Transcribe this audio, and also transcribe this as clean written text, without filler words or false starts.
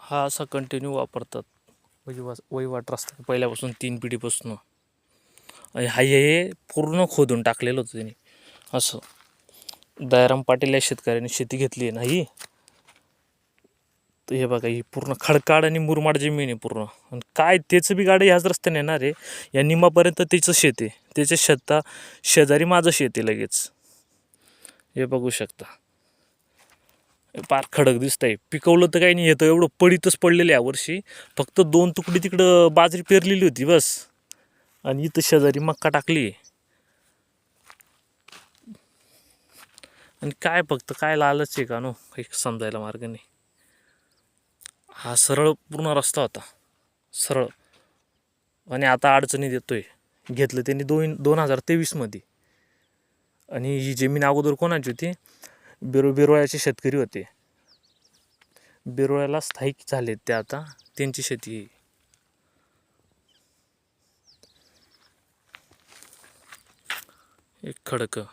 हा असा कंटिन्यू वापरतात. वहिवाट रस्ता पहिल्यापासून 3 पिढीपासून. आणि हे पूर्ण खोदून टाकलेलं होतं त्यांनी. असं दयाराम पाटील या शेतकऱ्यांनी शेती घेतली आहे ना ही, तर हे बघा ही पूर्ण खडकाळ आणि मुरमाड जमीन आहे पूर्ण. आणि काय त्याचं बी गाडी ह्याच रस्त्याने येणार आहे. या निमापर्यंत त्याचं शेत आहे. त्याच्या शेजारी माझं शेत आहे लगेच. हे बघू शकता, पार खडक दिसतंय. पिकवलं तर काही नाही, येतं एवढं पडीतच पडलेलं यावर्षी. फक्त 2 तुकडी तिकडं बाजरी पेरलेली होती बस. आणि इथं शेजारी मक्का टाकली. आणि काय फक्त काय लालच आहे का नो, काही समजायला मार्ग नाही. हा सरळ पूर्ण रस्ता होता, सरळ. आणि आता अडचणीत येतोय. घेतलं त्यांनी 2023 आणि ही जमीन अगोदर कोणाची होती? बिरोळ्याचे शेतकरी होते. बिरोळ्याला स्थायिक झालेत ते आता, त्यांची शेती. एक खडकं